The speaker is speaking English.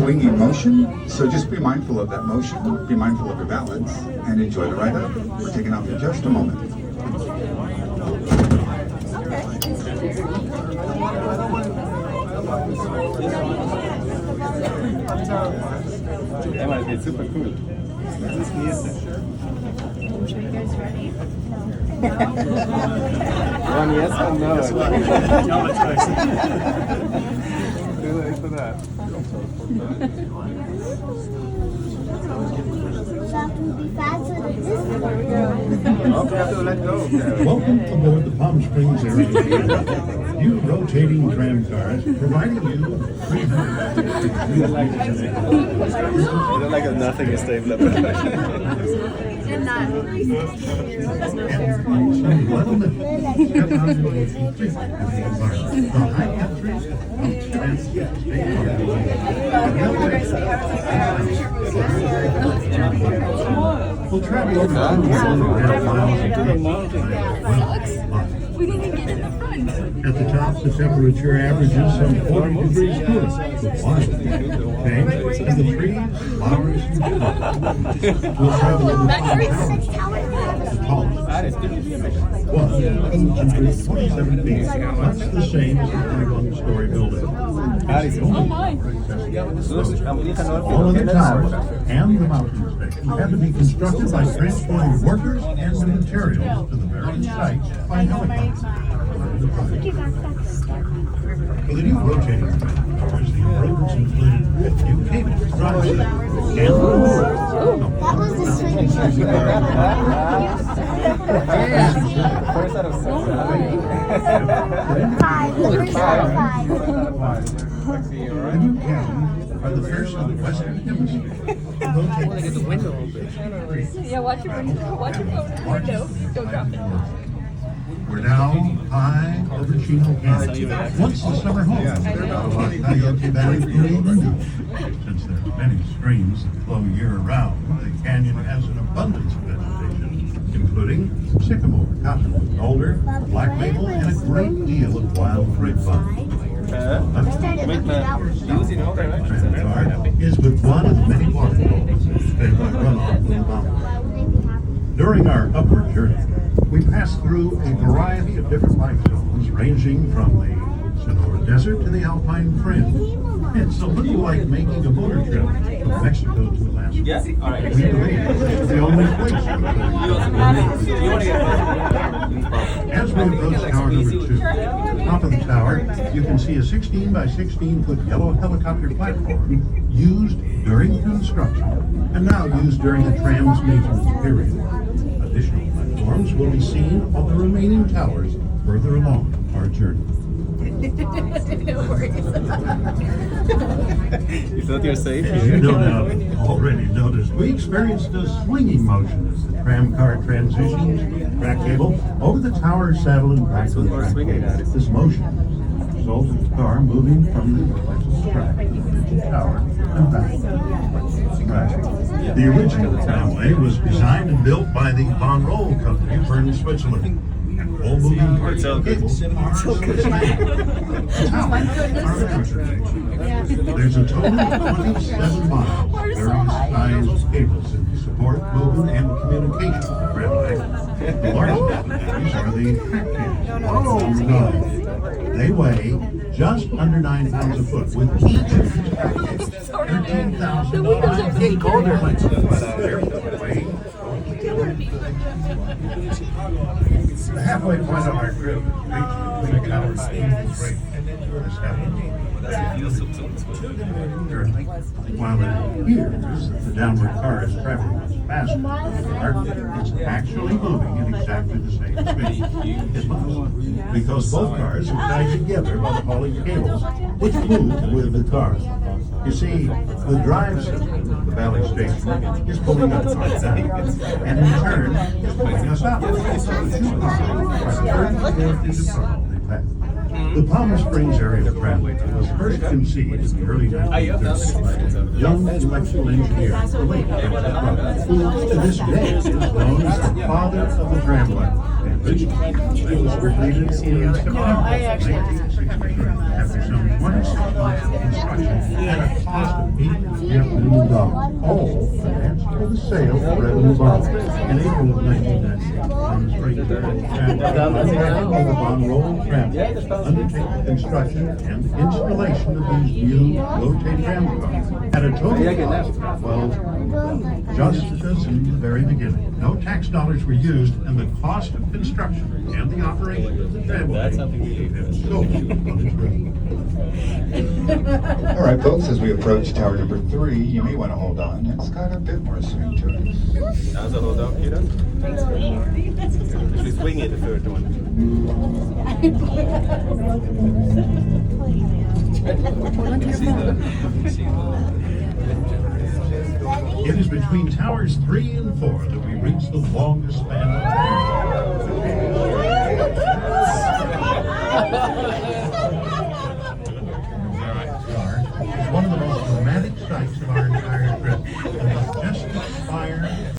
swinging motion, so just be mindful of that motion, be mindful of your balance, and enjoy the ride up. We're taking off in just a moment. Emma, it's super cool. This is music. I'm sure you guys ready. One yes or no? No, it's nice. Too late for that. Okay, I have to let go. Welcome aboard the Palm Springs Aerial Tram. New rotating tram cars providing you with 360 You don't like it, nothing is stable up there. And not. We'll travel over We didn't even get in the front. At the top, the temperature averages some 40 degrees cooler. The wild change and the trees, flowers, and shrubs. We'll travel over the tallest. That is good. 127 feet. That's the same as the 21-story building. That is cool. All of the towers and the mountain station had to be constructed by transporting workers and the materials to the various sites by helicopter. For the new rotating tram cars, the improvements included new cables, drive systems, and That was the swing First out of six. five. First out of five. the new cabins are the first in the Western Hemisphere. Rotate the window Yeah, watch your window. Watch your window. Don't drop it. We're now high over Chino Canyon. Once the summer home, Coyote Valley since there are many streams that flow year-round, the canyon has an abundance of vegetation, including sycamore, cottonwood, alder, black maple, and a great deal of wild grapevine. Is but one of many waterfalls fed by runoff from the mountains. During our upward journey, we passed through a variety of different life zones, ranging from the Sonora Desert to the Alpine Fringe. It's a little like making a motor trip from Mexico to Alaska. Yes? All right. We believe it's the only place. As we approach tower number 2, top of the tower, you can see a 16 by 16 foot yellow helicopter platform used during construction and now used during the tram's maintenance period. Additional platforms will be seen on the remaining towers further along our journey. No worries. You thought you were safe? As you no doubt already noticed, we experienced a swinging motion as the tram car transitions from the track cable over the tower saddle and back to the track cable. This motion results in the car moving from the track to the tower and back. The original Tramway was designed and built by the Von Roll Company for Switzerland. All moving parts of the cable There's a total of 27 miles of various sized cables that support movement and communication of the tramway. The largest of these are the track cables. They weigh just under 9 pounds a foot, with each of these track cables 13,000 pounds. Getting colder. The halfway point of our trip reached the towers break. This happened. While it appears that the downward car is traveling much faster than the Arctic, it's actually moving at exactly the same speed. It must, because both cars are tied together by the hauling cables, which move with the car. You see, the drive system of the Valley Station is pulling us down, and in turn is pulling us up. The two cars are 34 feet apart. The Palm Springs Aerial Tram was first conceived in the early 1930s by a young electrical engineer, the late who to this day is known as the father of the tramway. It was completed in September 1963 after some 26 months of construction at a cost of $8.5 million, all financed for the sale of revenue bonds. In April of 1990, on the spring bond rolled Tramway undertake the construction and installation of these new rotating tram cars at a total cost of 12 just as in the very beginning. No tax dollars were used, and the cost of construction and the operation of the tramway have so on its road. All right, folks, as we approach tower number 3, you may want to hold on. It's got a bit more swing to it. Now's a hold up, Peter. Actually, swing it, the third one. It is between towers 3 and 4 that we reach the longest span of time. It's one of the most dramatic sights of our entire trip. The majestic spire